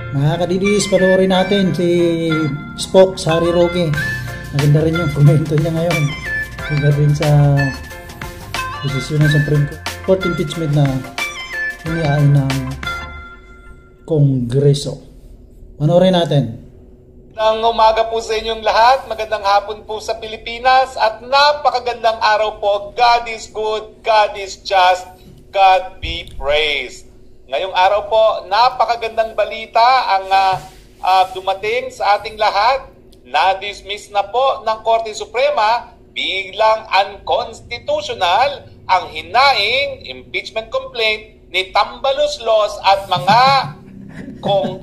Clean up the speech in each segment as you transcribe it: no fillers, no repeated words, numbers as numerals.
Mga kadidis, panoorin natin si Spock, Sari Roque. Maganda rin yung komento niya ngayon. Regarding sa desisyon ng Supreme Court impeachment na iniain ng Kongreso. Panoorin natin. Magandang umaga po sa inyong lahat. Magandang hapon po sa Pilipinas. At napakagandang araw po. God is good, God is just, God be praised. Ngayong araw po, napakagandang balita ang dumating sa ating lahat. Na-dismiss na po ng Korte Suprema bilang unconstitutional ang hinaing impeachment complaint ni Tambalus Los at mga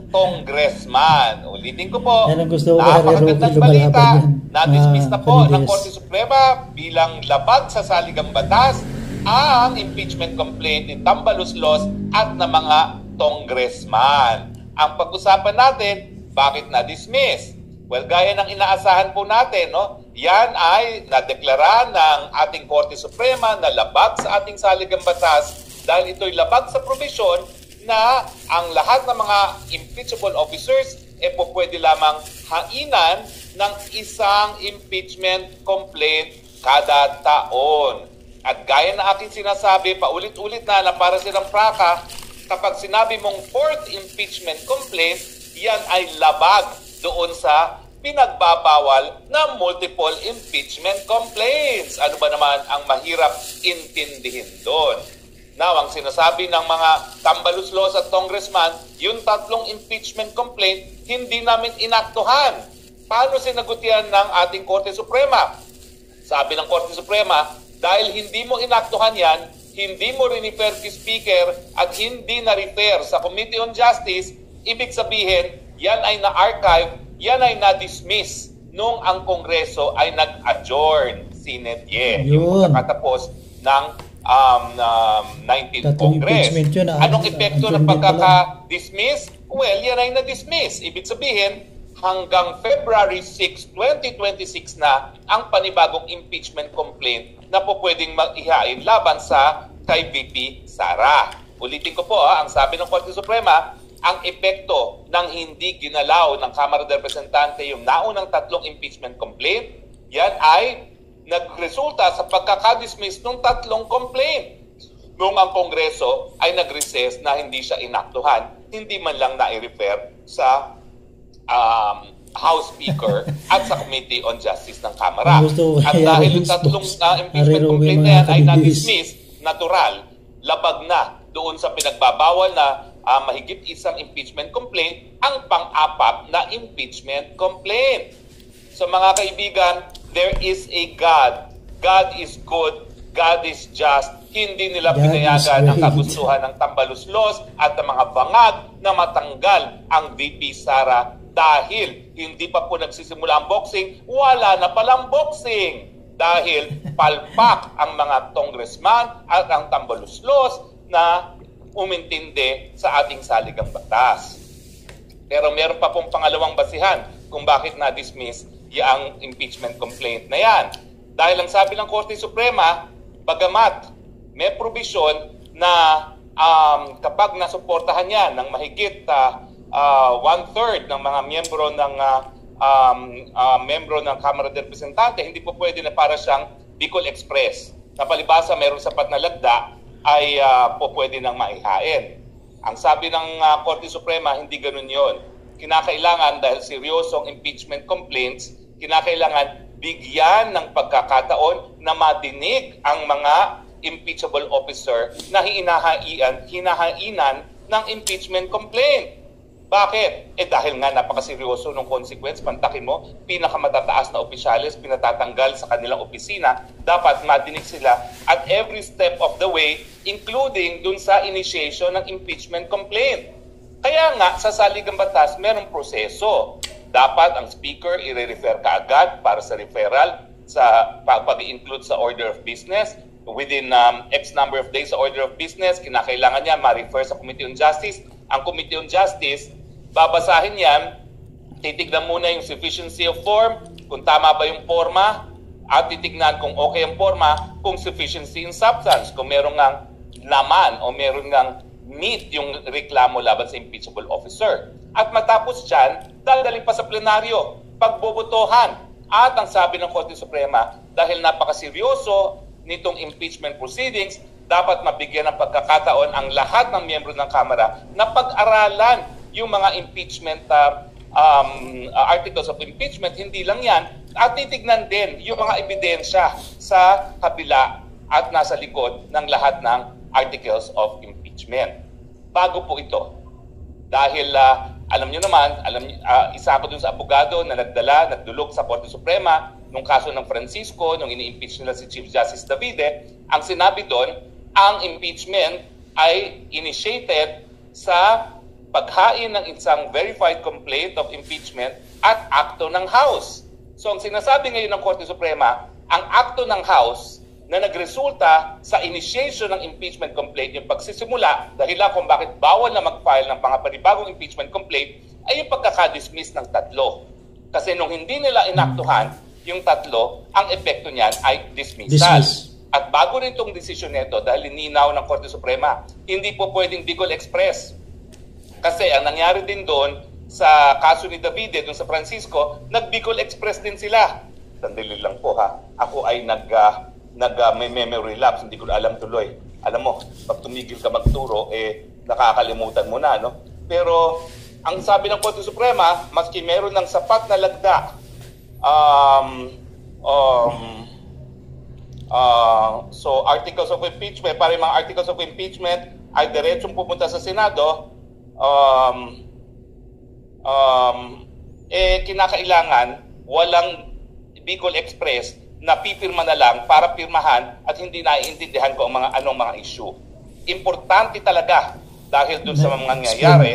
congressman. Ulitin ko po, napakagandang balita. Na-dismiss na po ng Korte Suprema bilang labag sa saligang batas ang impeachment complaint ni Tambalus Los at ng mga congressman. Ang pag-usapan natin, bakit na-dismiss? Well, gaya ng inaasahan po natin, no? Yan ay nadeklara ng ating Korte Suprema na labag sa ating saligang batas dahil ito'y labag sa provision na ang lahat ng mga impeachable officers po pwede lamang hainan ng isang impeachment complaint kada taon. At gaya na aking sinasabi, paulit-ulit na para silang praka, kapag sinabi mong fourth impeachment complaint, yan ay labag doon sa pinagbabawal na multiple impeachment complaints. Ano ba naman ang mahirap intindihin doon? Now, ang sinasabi ng mga Tambalus Los at congressman, yung tatlong impeachment complaint, hindi namin inaktuhan. Paano sinagot yan ng ating Korte Suprema? Sabi ng Korte Suprema, dahil hindi mo inaktuhan yan, hindi mo rin-refer kay Speaker at hindi na-refer sa Committee on Justice, ibig sabihin, yan ay na-archive, yan ay na-dismiss nung ang Kongreso ay nag-adjourn sinedye. Yung nakatapos ng 19th Congress. Anong epekto ng pagkaka-dismiss? Well, yan ay na-dismiss. Ibig sabihin, hanggang February 6, 2026 na ang panibagong impeachment complaint na po pwedeng mag-ihain laban sa kay VP Sara. Ulitin ko po, ang sabi ng Korte Suprema, ang epekto ng hindi ginalaw ng Kamara de Representante yung naunang tatlong impeachment complaint, yan ay nagresulta sa pagkakadismiss ng tatlong complaint. Nung ang Kongreso ay nag-recess na hindi siya inaktuhan, hindi man lang na-refer sa House Speaker at sa Committee on Justice ng Kamara. At dahil yung tatlong impeachment complaint na yan ay na-dismiss, natural, labag na doon sa pinagbabawal na mahigit isang impeachment complaint, ang pang-apat na impeachment complaint. So mga kaibigan, there is a God. God is good. God is just. Hindi nila pinayagan ang kagustuhan ng Tambalus Los at ng mga bangag na matanggal ang VP Sara dahil hindi pa po nagsisimula ang boxing, wala na palang boxing. Dahil palpak ang mga congressman at ang Tambalus Los na umintindi sa ating saligang batas. Pero meron pa pong pangalawang basihan kung bakit na-dismiss yung impeachment complaint na yan. Dahil ang sabi ng Korte Suprema, bagamat may provision na kapag nasuportahan yan ng mahigit one-third ng mga miyembro ng Kamara de Representante, hindi po pwede na para siyang Bicol Express. Na palibasa, mayroong sapat na lagda ay po pwede nang maihain. Ang sabi ng Korte Suprema, hindi ganun yon. Kinakailangan, dahil seryosong impeachment complaints, kinakailangan bigyan ng pagkakataon na madinig ang mga impeachable officer na hinahainan ng impeachment complaint. Bakit? Dahil nga napakaseryoso ng consequence, pantakin mo, pinakamatataas na opisyales, pinatatanggal sa kanilang opisina, dapat madinig sila at every step of the way, including dun sa initiation ng impeachment complaint. Kaya nga, sa saligang batas, merong proseso. Dapat ang speaker i-refer kaagad para sa referral, sa pag-include sa order of business. Within X number of days sa order of business, kinakailangan niya ma-refer sa Committee on Justice. Ang Committee on Justice, babasahin yan, titignan muna yung sufficiency of form, kung tama ba yung forma, at titignan kung okay ang forma, kung sufficiency in substance, kung meron ngang laman o meron ngang meet yung reklamo laban sa impeachable officer. At matapos dyan, dadaling pa sa plenaryo, pagbobotohan. At ang sabi ng Korte Suprema, dahil napakaseryoso nitong impeachment proceedings, dapat mabigyan ng pagkakataon ang lahat ng miyembro ng Kamara na pag-aralan yung mga impeachment articles of impeachment. Hindi lang yan. At titignan din yung mga ebidensya sa kabila at nasa likod ng lahat ng articles of impeachment. Bago po ito. Dahil alam nyo naman, isa ako dun sa abogado na nagdulog sa Korte Suprema nung kaso ng Francisco, nung ini-impeach nila si Chief Justice Davide. Ang sinabi doon, ang impeachment ay initiated sa paghain ng isang verified complaint of impeachment at akto ng House. So ang sinasabi ngayon ng Korte Suprema, ang akto ng House na nagresulta sa initiation ng impeachment complaint, yung pagsisimula, dahilan kung bakit bawal na mag-file ng panibagong impeachment complaint, ay yung pagkakadismiss ng tatlo. Kasi nung hindi nila inaktuhan yung tatlo, ang epekto niyan ay dismissal. At bago rin itong desisyon nito, dahil lininaw ng Korte Suprema, hindi po pwedeng Bicol Express. Kasi ang nangyari din doon sa kaso ni Davide, doon sa Francisco, nag-Bicol Express din sila. Sandali lang po ha. Ako ay may memory lapse, hindi ko alam tuloy. Alam mo, pag tumigil ka magturo, nakakalimutan mo na, no? Pero, ang sabi ng Korte Suprema, maski meron ng sapat na lagda, so articles of impeachment, para yung mga articles of impeachment ay diretsong pupunta sa Senado, kinakailangan walang Bicol Express na pipirma na lang para pirmahan at hindi naiintindihan ko ang anong mga issue. Importante talaga dahil doon sa mga nangyayari,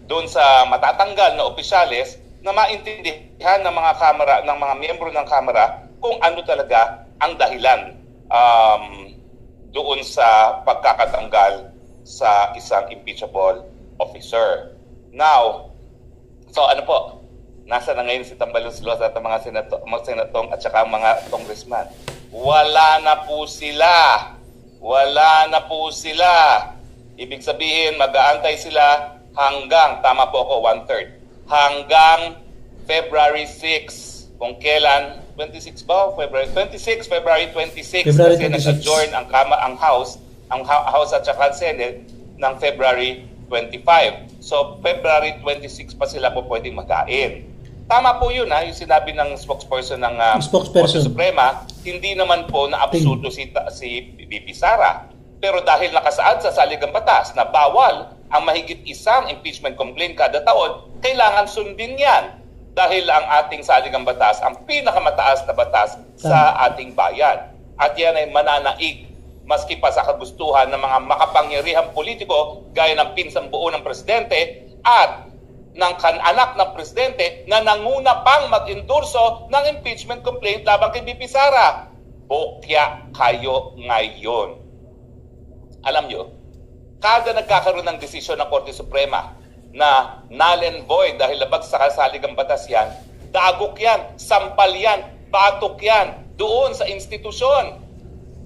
doon sa matatanggal na opisyales na maintindihan ng mga kamera, ng mga miyembro ng Kamara kung ano talaga ang dahilan doon sa pagkakatanggal sa isang impeachable officer. Now, so ano po, nasa na ngayon si Tambaloslos at ang mga senatong at saka ang mga congressman. Wala na po sila. Wala na po sila. Ibig sabihin, mag-aantay sila hanggang, tama po ako, 1/3. Hanggang February 6. Kung kailan, 26 ba? February 26. Kasi nag-adjourn ang House at saka Senate ng February 25. So, February 26 pa sila po pwedeng mag-ain. Tama po yun, yung sinabi ng spokesperson ng Korte Suprema, hindi naman po na-absuelto si VP Sara. Pero dahil nakasaad sa saligang batas na bawal ang mahigit isang impeachment complaint kada taon, kailangan sundin yan. Dahil ang ating saligang batas, ang pinakamataas na batas sa ating bayan. At yan ay mananaig maski pa sa kagustuhan ng mga makapangyarihang politiko gaya ng pinsang buo ng presidente at ng anak ng presidente na nanguna pang mag-endorso ng impeachment complaint laban kay VP Sara. Bokya kayo ngayon. Alam nyo, kada nagkakaroon ng desisyon ng Korte Suprema na null and void dahil labag sa kasaligang batas yan, dagok yan, sampal yan, batok yan doon sa institusyon.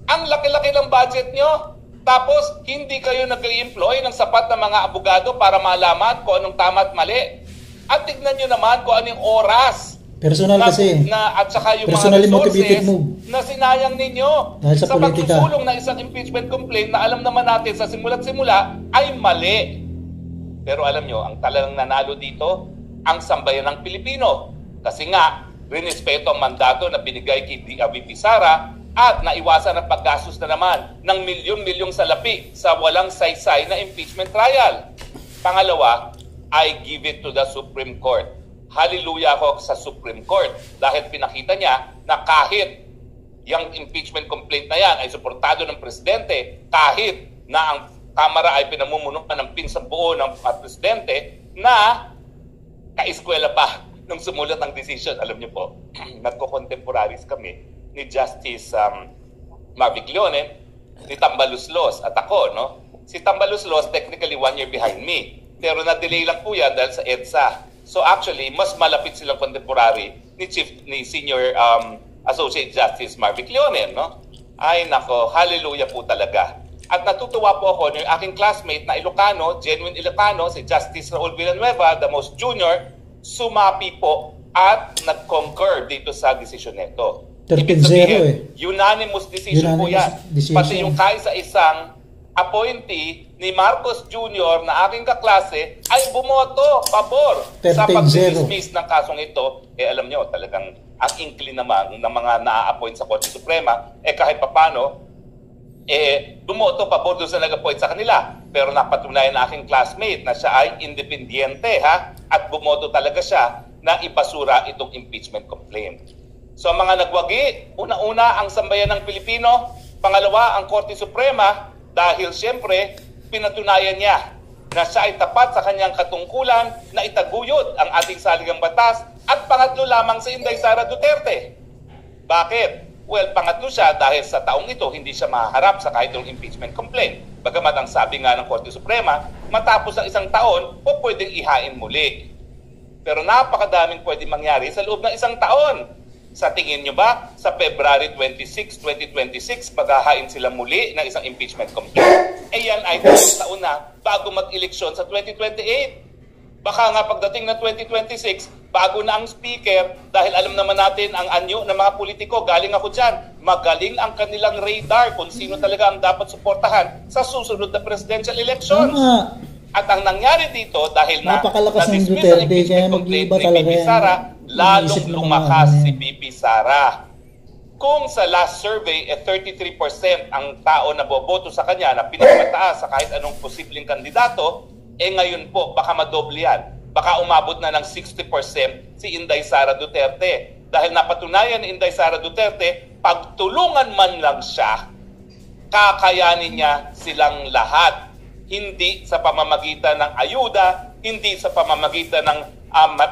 Ang laki-laki ng budget nyo. Tapos, hindi kayo nag-employ ng sapat na mga abogado para malaman kung anong tama at mali. At tignan nyo naman kung anong oras. Personal kasi. At saka yung mga resources na sinayang ninyo sa pagsusulong na isang impeachment complaint na alam naman natin sa simula't simula ay mali. Pero alam nyo, ang talagang nanalo dito, ang sambayan ng Pilipino. Kasi nga, rinespeto ang mandato na binigay kay VP Sara at naiwasan ang paggastos na naman ng milyon-milyong salapi sa walang saysay na impeachment trial. Pangalawa, I give it to the Supreme Court. Hallelujah ako sa Supreme Court dahil pinakita niya na kahit yung impeachment complaint na yan ay suportado ng presidente, kahit na ang Kamara ay pinamumunuan ng pinsang buo ng presidente na kaeskwela pa nung sumulat ng decision. Alam niyo po, nagko-contemporaries kami ni Justice Marvic Leone, ni Tambaloslos at ako, no? Si Tambaloslos technically 1 year behind me. Pero na-delay lang po yan dahil sa EDSA. So actually, mas malapit silang contemporary ni Senior Associate Justice Marvic Leonen, no? Ay nako, hallelujah po talaga. At natutuwa po ako yung aking classmate na Ilocano, genuine Ilocano, si Justice Raul Villanueva, the most junior, sumapi po at nag-concur dito sa desisyon nito. 13-0 unanimous decision po yan. Decision. Pati yung kaisa-isang appointee ni Marcos Jr. na aking kaklase ay bumoto pabor sa pag-dismiss ng kasong ito. Alam nyo, talagang ang inkling naman ng mga na-appoint sa Korte Suprema, kahit papano, bumoto pabor doon sa nag-appoint sa kanila. Pero napatunayan na aking classmate na siya ay independiente, at bumoto talaga siya na ibasura itong impeachment complaint. So mga nagwagi, una-una ang sambayan ng Pilipino, pangalawa ang Korte Suprema, dahil siyempre pinatunayan niya na siya ay tapat sa kanyang katungkulan na itaguyod ang ating saligang batas, at pangatlo lamang si Inday Sara Duterte. Bakit? Well, pangatlo siya dahil sa taong ito hindi siya maharap sa kahit yung impeachment complaint. Bagamat ang sabi nga ng Korte Suprema, matapos ang isang taon, pwedeng ihain muli. Pero napakadaming pwedeng mangyari sa loob ng isang taon. Sa tingin nyo ba, sa February 26, 2026, maghahain sila muli ng isang impeachment complaint? Yan ay 2 taon na bago mag-eleksyon sa 2028. Baka nga pagdating ng 2026, bago na ang speaker, dahil alam naman natin ang anyo ng mga politiko, galing ako dyan, magaling ang kanilang radar kung sino talaga ang dapat suportahan sa susunod na presidential election. At ang nangyari dito, dahil na-dismiss ang impeachment complaint ni Bibi Sara, lalong lumakas si Bibi Sara. Kung sa last survey, 33% ang tao na boboto sa kanya na pinakamataas sa kahit anong posibleng kandidato, ngayon po, baka madoble yan. Baka umabot na ng 60% si Inday Sara Duterte. Dahil napatunayan ni Inday Sara Duterte, pagtulungan man lang siya, kakayanin niya silang lahat. Hindi sa pamamagitan ng ayuda, hindi sa pamamagitan ng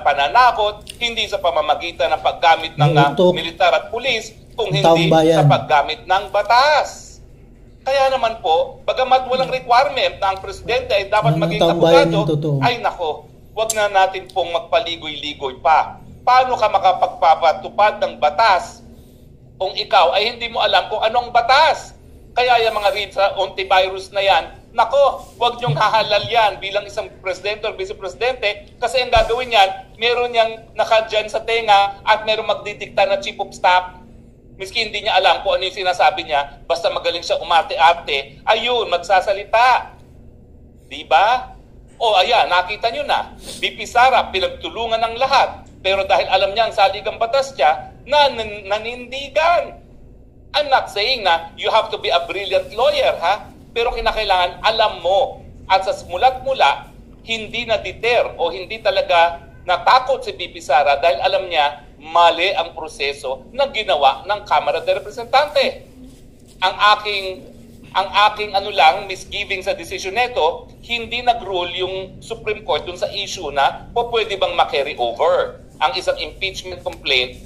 pananakot, hindi sa pamamagitan ng paggamit ng militar at pulis, kung hindi sa paggamit ng batas. Kaya naman po, bagamat walang requirement na ang presidente ay dapat maging abogado, ay nako, wag na natin pong magpaligoy-ligoy pa. Paano ka makapagpapatupad ng batas kung ikaw ay hindi mo alam kung anong batas? Kaya yung mga reads sa antivirus na yan, nako, wag niyong hahalal yan bilang isang presidente o vice-presidente, kasi ang gagawin yan, meron niyang nakadyan sa tenga at meron magdidikta na chief of staff. Miski hindi niya alam kung ano yung sinasabi niya, basta magaling siya umarte-arte, ayun, magsasalita. Diba? O ayan, nakita niyo na, Bibi Sara, pinagtulungan ng lahat, pero dahil alam niya ang saligang batas niya, nanindigan. I'm not saying na you have to be a brilliant lawyer, pero kinakailangan alam mo. At sa mula't-mula, hindi na-deter o hindi talaga natakot si Bibi Sara dahil alam niya mali ang proseso na ginawa ng Kamara de Representante. Ang aking misgiving sa desisyon nito, hindi nag-rule yung Supreme Court dun sa issue na pwede bang ma-carry over ang isang impeachment complaint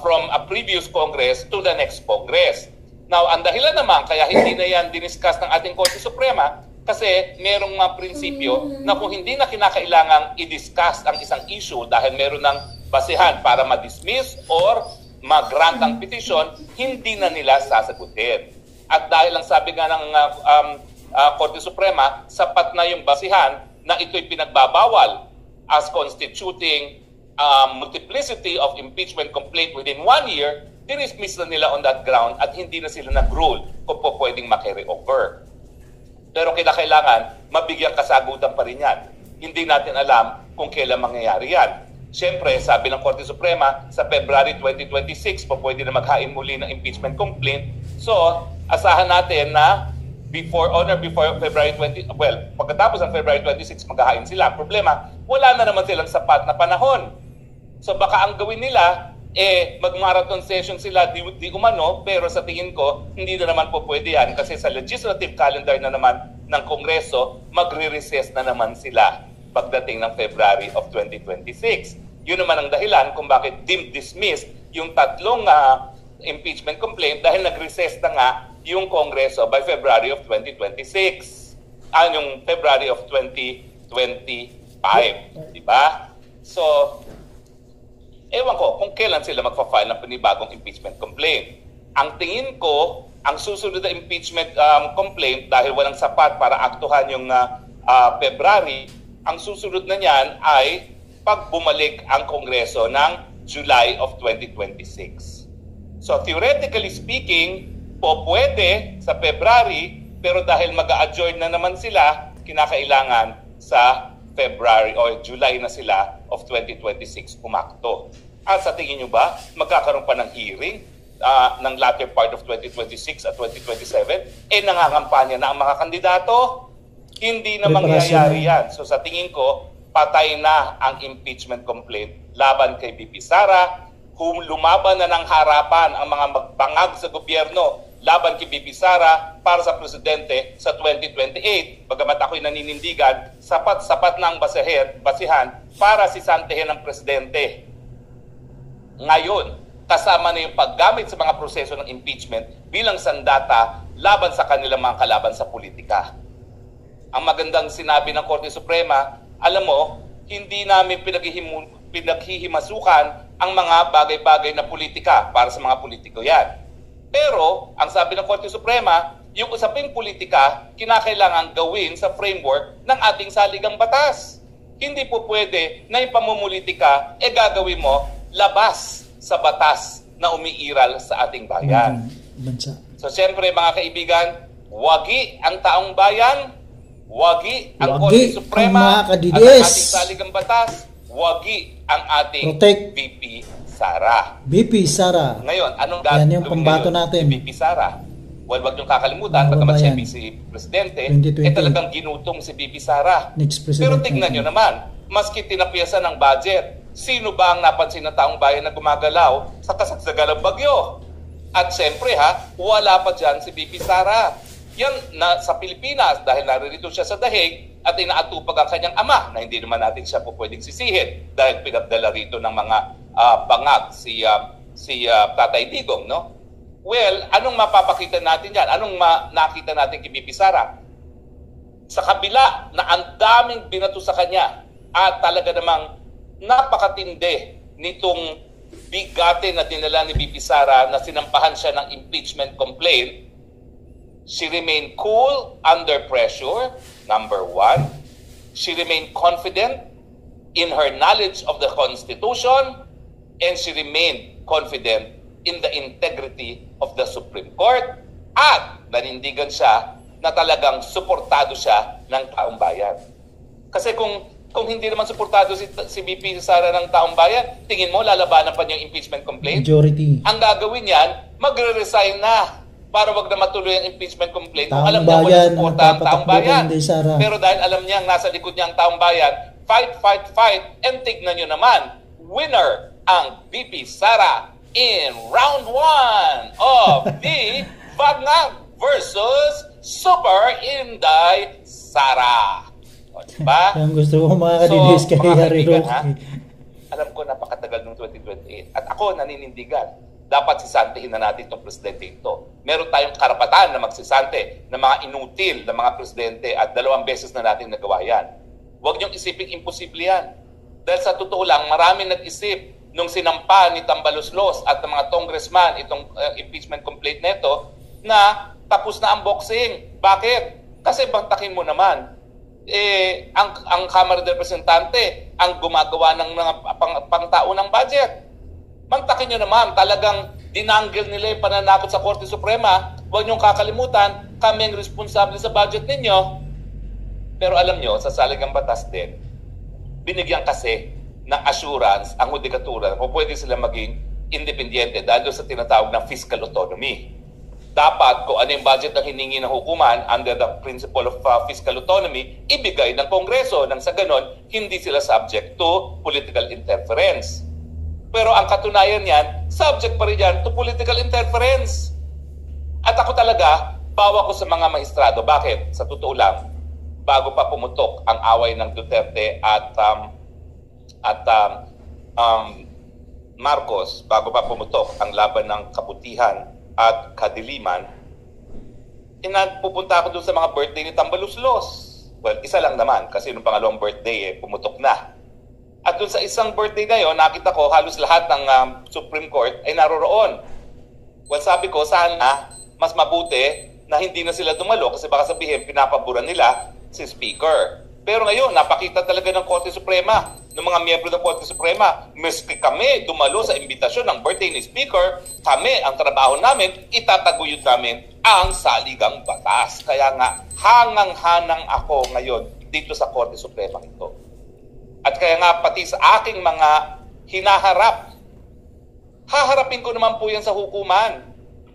from a previous Congress to the next Congress. Now, ang dahilan naman kaya hindi na yan diniscuss ng ating Korte Suprema kasi merong mga prinsipyo na kung hindi na kinakailangang i-discuss ang isang issue dahil meron ng basehan para ma-dismiss or mag-grant ang petition, hindi na nila sasagutin. At dahil lang sabi nga ng Korte Suprema, sapat na yung basehan na ito'y pinagbabawal as constituting multiplicity of impeachment complaint within 1 year, dinismiss na nila on that ground at hindi na sila nag-rule kung po pwedeng ma-carry over. Pero kailangan mabigyan kasagutan pa rin yan. Hindi natin alam kung kailan mangyayari yan. Siyempre, sabi ng Korte Suprema, sa February 2026 po pwede na maghain muli ng impeachment complaint. So, asahan natin na pagkatapos ng February 26 maghahain sila. Ang problema, wala na naman silang sapat na panahon. So baka ang gawin nila, mag-marathon session sila di umano, pero sa tingin ko, hindi na naman po pwede yan kasi sa legislative calendar na naman ng Kongreso, magre-recess na naman sila pagdating ng February of 2026. Yun naman ang dahilan kung bakit deemed dismissed yung tatlong impeachment complaint dahil nag-recess na nga yung Kongreso by February of 2026. Yung February of 2025. Diba? So, Ewan ko kung kailan sila magpa-file ng panibagong impeachment complaint. Ang tingin ko, ang susunod na impeachment complaint, dahil walang sapat para aktuhan yung February, ang susunod na niyan ay pag bumalik ang Kongreso ng July of 2026. So theoretically speaking, po pwede sa February, pero dahil mag-a-adjourn na naman sila, kinakailangan sa February o July na sila of 2026 umakto. At sa tingin nyo ba, magkakaroon pa ng hearing ng latter part of 2026 at 2027? Nangangampanya na ang mga kandidato? Hindi na mangyayari yan. So sa tingin ko, patay na ang impeachment complaint laban kay BP Sara. Lumaban na ng harapan ang mga magbangag sa gobyerno laban kay BP Sara para sa presidente sa 2028. Bagamat ako'y naninindigan, sapat-sapat na ang basihan para sisantehin ang presidente. Ngayon, kasama na yung paggamit sa mga proseso ng impeachment bilang sandata laban sa kanilang mga kalaban sa politika. Ang magandang sinabi ng Korte Suprema, alam mo, hindi namin pinaghihimasukan ang mga bagay-bagay na politika para sa mga politiko yan. Pero, ang sabi ng Korte Suprema, yung usaping politika, kinakailangan gawin sa framework ng ating saligang batas. Hindi po pwede na yung pamumulitika, gagawin mo labas sa batas na umiiral sa ating bayan. So, siyempre mga kaibigan, wagi ang taong bayan, wagi ang Korte Suprema, at ang ating saligang batas, wagi ang ating BP Sara. BP Sara. Ngayon, anong gagawin yung pambato natin? BP Sara. Well, wag niyong kakalimutan, pagkamat siya si Presidente, talagang ginutong si BP Sara. Pero tignan niyo naman, maski tinapiyasan ng budget, sino ba ang napansin ng taong bayan na gumagalaw sa kasagsagan ng bagyo? At siyempre wala pa dyan si BP Sara. Yan na sa Pilipinas dahil naririto siya sa dahig at inaatupag ang kanyang ama na hindi naman natin siya po pwedeng sisihin dahil pinagdala rito ng mga bangag si Tatay Digong, no? Well, anong mapapakita natin dyan? Anong nakita natin kay BP Sara? Sa kabila na ang daming binato sa kanya at talaga namang napakatindi nitong bigatin na dinala ni BP Sara na sinampahan siya ng impeachment complaint, she remained cool under pressure, number one. She remained confident in her knowledge of the Constitution, and she remained confident in the integrity of the Supreme Court. At nanindigan siya na talagang suportado siya ng taong bayan. Kasi kung hindi naman suportado si BP Sara ng taong bayan, tingin mo lalabanan pa niya yung impeachment complaint? Majority. Ang gagawin yan, magre-resign na para wag na matuloy ang impeachment complaint. Kung alam niya walang suporta ang taong bayan. Pero dahil alam niya nasa likod niya ang taong bayan, fight, and tignan nyo naman, winner ang BP Sara in round 1 of the Bangag versus Super Inday Sara. O, diba? Ang gusto ko mga kadinis kay Harry Roque. Alam ko napakatagal ng 2028 at ako naninindigan. Dapat sisantehin na natin itong presidente ito. Meron tayong karapatan na magsisante ng mga inutil na mga presidente at 2 beses na natin nagawa yan. Huwag niyong isiping imposible yan. Dahil sa totoo lang, maraming nag-isip nung sinampa ni Tambaloslos at ng mga congressman itong impeachment complaint nito na tapos na ang boxing. Bakit? Kasi bantakin mo naman. Ang Kamara de Representante ang gumagawa ng mga pangtaunang budget. Mantakin nyo naman, talagang dinanggil nila yung pananakot sa Korte Suprema. Huwag niyong kakalimutan, kami ang responsable sa budget ninyo. Pero alam nyo, sa saligang batas din, binigyan kasi ng assurance ang hudikatura kung pwede sila maging independiente dahil sa tinatawag ng fiscal autonomy. Dapat kung ano yung budget ng hiningi ng hukuman under the principle of fiscal autonomy, ibigay ng Kongreso nang sa ganon, hindi sila subject to political interference. Pero ang katunayan niyan, subject pa rin yan to political interference. At ako talaga, bawa ko sa mga maestrado. Bakit? Sa totoo lang, bago pa pumutok ang away ng Duterte at Marcos, bago pa pumutok ang laban ng kabutihan at kadiliman, pupunta ako doon sa mga birthday ni Tambaloslos. Well, isa lang naman kasi nung pangalawang birthday pumutok na. At doon sa isang birthday na yun, nakita ko halos lahat ng Supreme Court ay naroroon. Well, sabi ko, sana mas mabuti na hindi na sila dumalo kasi baka sabihin pinapaboran nila si Speaker. Pero ngayon, napakita talaga ng Korte Suprema, ng mga miyembro ng Korte Suprema, maski kami dumalo sa imbitasyon ng birthday ni Speaker, kami, ang trabaho namin, itataguyod namin ang saligang batas. Kaya nga, hangang-hanang ako ngayon dito sa Korte Suprema ito. At kaya nga pati sa aking mga hinaharap, haharapin ko naman po yan sa hukuman.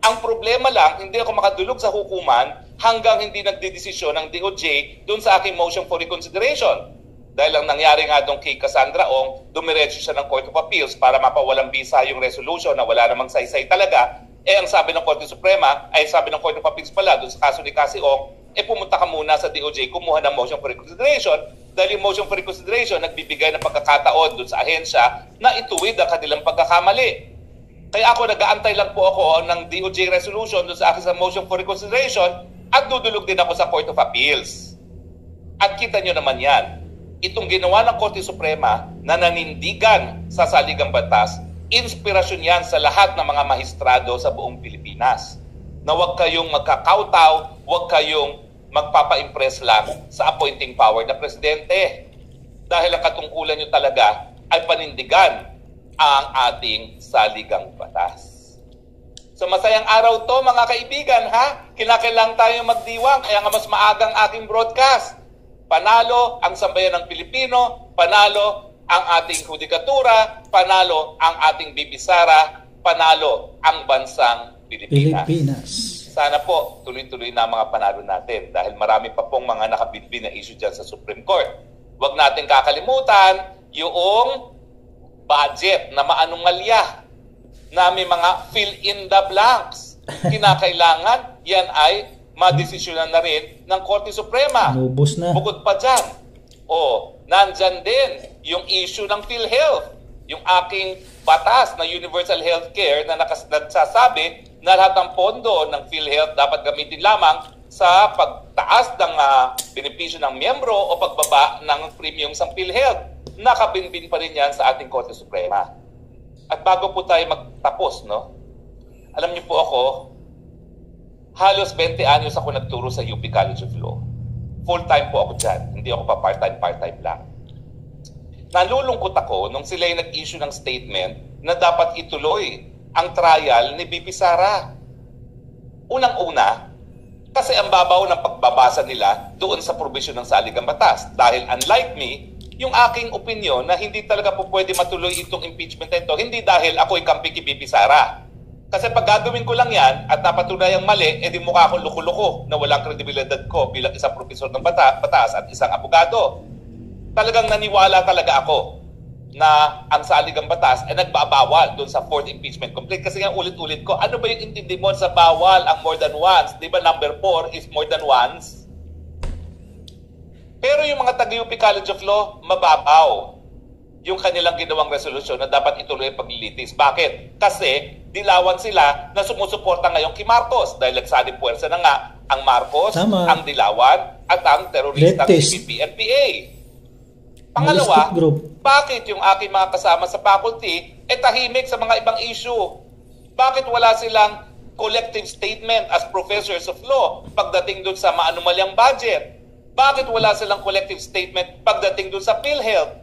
Ang problema lang, hindi ako makadulog sa hukuman hanggang hindi nagdedesisyon ng DOJ doon sa aking motion for reconsideration. Dahil ang nangyari nga doon kay Cassandra Ong, dumiretso siya ng Court of Appeals para mapawalang bisa yung resolution na wala namang saysay talaga. Ang sabi ng Korte Suprema, ay sabi ng Court of Appeals pala doon sa kaso ni Cassie Ong, pumunta ka muna sa DOJ, kumuha ng motion for reconsideration dahil yung motion for reconsideration nagbibigay ng pagkakataon doon sa ahensya na ituwid ang kanilang pagkakamali. Kaya ako nag-aantay lang po ako ng DOJ resolution doon sa akin sa motion for reconsideration at dudulog din ako sa Court of Appeals. At kita nyo naman yan, itong ginawa ng Korte Suprema na nanindigan sa saligang batas, inspirasyon yan sa lahat ng mga mahistrado sa buong Pilipinas. Na huwag kayong magkakautaw, huwag kayong magpapa-impress lang sa appointing power ng Presidente. Dahil ang katungkulan nyo talaga ay panindigan ang ating saligang batas. So masayang araw to mga kaibigan ha. Kinakailangan tayo magdiwang kaya nga mas maagang ating broadcast. Panalo ang sambayan ng Pilipino, panalo ang ating hudikatura, panalo ang ating bibisara, panalo ang bansang Pilipinas. Sana po tuloy-tuloy na mga panalo natin dahil marami pa pong mga nakabinbin na issue dyan sa Supreme Court. Huwag natin kakalimutan yung budget na maanumalya na may mga fill in the blanks. Kinakailangan yan ay madesisyonan na rin ng Korte Suprema. Lubos na. Bukod pa dyan, nandyan din yung issue ng PhilHealth. Yung aking batas na universal healthcare na nagsasabi na lahat ng pondo ng PhilHealth dapat gamitin lamang sa pagtaas ng benepisyo ng miyembro o pagbaba ng premium sa PhilHealth. Nakabinbin pa rin yan sa ating Korte Suprema. At bago po tayo magtapos, alam niyo po ako, halos 20 anyos ako nagturo sa UP College of Law. Full-time po ako dyan. Hindi ako pa part-time lang. Nalulungkot ako nung sila yung nag-issue ng statement na dapat ituloy ang trial ni BP Sara. Unang-una, kasi ang babaw ng pagbabasa nila doon sa probisyon ng saligang batas. Dahil unlike me, yung aking opinion na hindi talaga po pwede matuloy itong impeachment nito, hindi dahil ako'y kampi kay BP Sara. Kasi pag gagawin ko lang yan at napatunayang mali, edi mukha akong luko-luko na walang kredibilidad ko bilang isang profesor ng batas at isang abogado. Talagang naniwala talaga ako na ang saligang batas ay nagbabawal doon sa fourth impeachment complaint. Kasi nga ulit-ulit ko, ano ba yung intindi mo sa bawal ang more than once? Di ba number 4 is more than once? Pero yung mga taga-UP College of Law, mababaw yung kanilang ginawang resolusyon na dapat ituloy ang paglilitis. Bakit? Kasi dilawan sila na sumusuporta ngayon kay Marcos dahil nagsaling puwersa na nga ang Marcos, Tama. ang dilawan at ang teroristang PNPA. Pangalawa, bakit yung aking mga kasama sa faculty tahimik sa mga ibang issue? Bakit wala silang collective statement as professors of law pagdating doon sa maanumalyang budget? Bakit wala silang collective statement pagdating doon sa PhilHealth?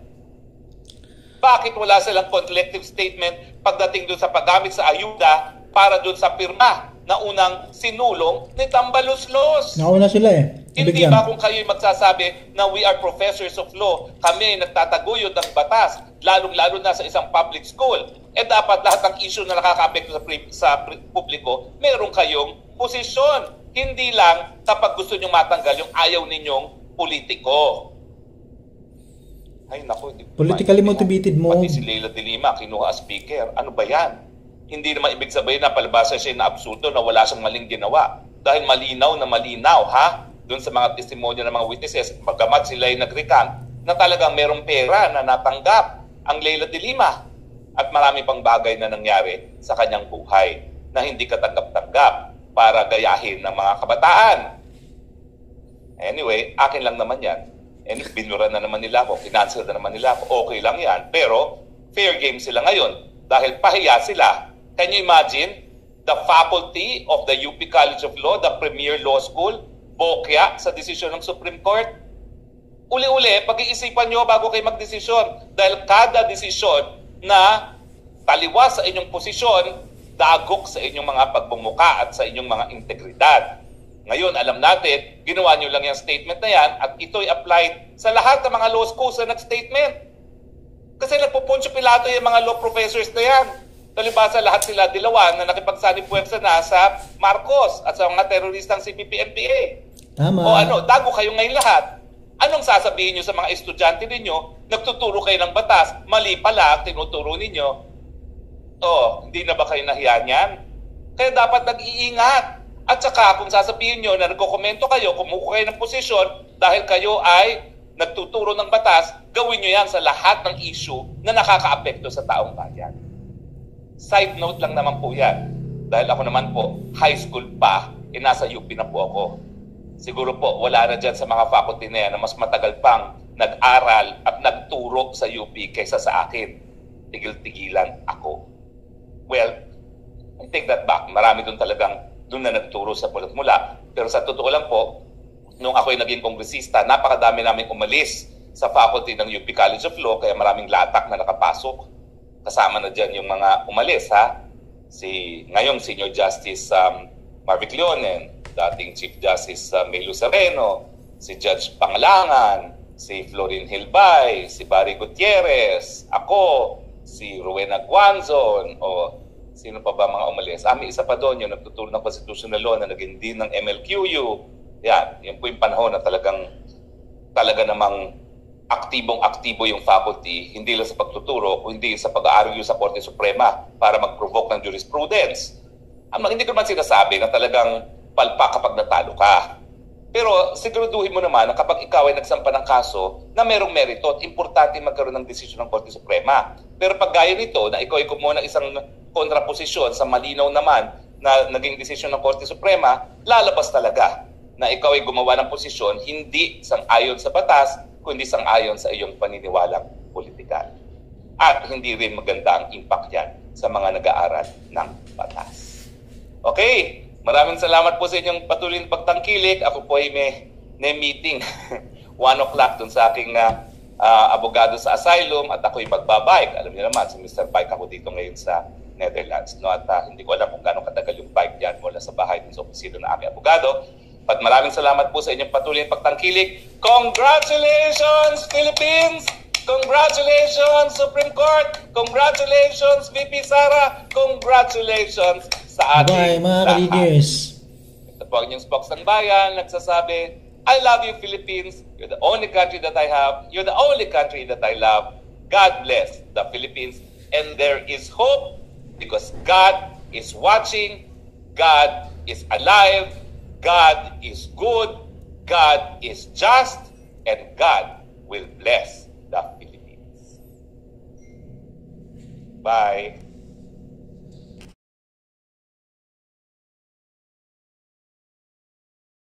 Bakit wala silang collective statement pagdating doon sa paggamit sa ayuda para doon sa pirma na unang sinulong ni Tambaloslos? Nauna sila Hindi ba kung kayo'y magsasabi na we are professors of law, kami ay nagtataguyod ng batas, lalong-lalo na sa isang public school, dapat lahat ng issue na nakaka-apekto sa publiko, meron kayong posisyon. Hindi lang kapag gusto nyo matanggal yung ayaw ninyong politiko. Ay naku, politically motivated mo. Pati si Leila de Lima kinuha as speaker. Ano ba yan? Hindi naman ibig sabihin na palabasa siya na absurdo na wala siyang maling ginawa. Dahil malinaw, doon sa mga testimonya ng mga witnesses, bagamat sila ay nag-recant, na talagang merong pera na natanggap ang Leila de Lima. At marami pang bagay na nangyari sa kanyang buhay na hindi katanggap-tanggap para gayahin ng mga kabataan. Anyway, akin lang naman yan. And binura na naman nila ako, kinancel na naman nila ako, okay lang yan. Pero fair game sila ngayon dahil pahiya sila. Can you imagine the faculty of the UP College of Law, the premier law school, bokya sa desisyon ng Supreme Court? Uli-uli, pag-iisipan nyo bago kayo magdesisyon. Dahil kada desisyon na taliwas sa inyong posisyon, dagok sa inyong mga pagbumuka at sa inyong mga integridad. Ngayon, alam natin, ginawa nyo lang yung statement na yan at ito'y applied sa lahat ng mga law schools na nag-statement. Kasi nagpupuncho Pilato yung mga law professors na yan. Talibasa lahat sila dilawan na nakipagsanib-puwersa na sa Marcos at sa mga teroristang CPP-NPA. Tama. O ano, dago kayo ngayon lahat. Anong sasabihin nyo sa mga estudyante ninyo? Nagtuturo kayo ng batas, mali pala, tinuturo ninyo. Hindi na ba kayo nahiya niyan? Kaya dapat nag-iingat. At saka kung sasabihin nyo na nagkokomento kayo, kumukuha kayo ng posisyon dahil kayo ay nagtuturo ng batas, gawin nyo yan sa lahat ng issue na nakakaapekto sa taong bayan. Side note lang naman po yan. Dahil ako naman po, high school pa, nasa UP na po ako. Siguro po, wala na dyan sa mga faculty na yan na mas matagal pang nag-aral at nagturo sa UP kaysa sa akin. Tigil-tigilan ako. Well, I take that back. Marami doon talagang doon na nagturo sa pulat mula. Pero sa totoo lang po, nung ako'y naging kongresista, napakadami namin umalis sa faculty ng UP College of Law, kaya maraming latak na nakapasok. Kasama na dyan yung mga umalis, ha? Ngayong Senior Justice Marvic Leonen, dating Chief Justice Melo Sereno, si Judge Pangalangan, si Florin Hilbay, si Barry Gutierrez, ako, si Rowena Guanzon, o sino pa ba mga umalis? May isa pa doon, yung nagtuturo ng constitutional law na naging dean ng MLQU. Yan po yung panahon na talaga namang aktibong-aktibo yung faculty, hindi lang sa pagtuturo, kundi sa pag-aargue sa Korte Suprema para mag-provoke ng jurisprudence. Hindi ko naman sinasabi na talagang palpak kapag natalo ka. Pero siguraduhin mo naman na kapag ikaw ay nagsampa ng kaso na merong merito at importante magkaroon ng desisyon ng Korte Suprema. Pero pag gaya nito na ikaw ay kumuha ng isang kontraposisyon sa malinaw naman na naging desisyon ng Korte Suprema, lalabas talaga na ikaw ay gumawa ng posisyon hindi sang-ayon sa batas, kundi sang-ayon sa iyong paniniwalang politikal. At hindi rin maganda ang impact yan sa mga nag-aaral ng batas. Okay, maraming salamat po sa inyong patuloy na pagtangkilik. Ako po ay may meeting 1 o'clock dun sa aking abogado sa asylum at ako'y magbabike. Alam niyo naman, si Mr. Bike ako dito ngayon sa Netherlands. No? At hindi ko alam kung gano'ng katagal yung bike yan mula sa bahay dun sa opisina ng aking abogado. At maraming salamat po sa inyong patuloy na pagtangkilik. Congratulations, Philippines! Congratulations, Supreme Court! Congratulations, VP Sara! Congratulations sa ating mga ka-leaders. Ito po ang inyong spokes ng bayan, nagsasabi, I love you, Philippines. You're the only country that I have. You're the only country that I love. God bless the Philippines. And there is hope because God is watching. God is alive. God is good. God is just. And God will bless the Philippines. Bye.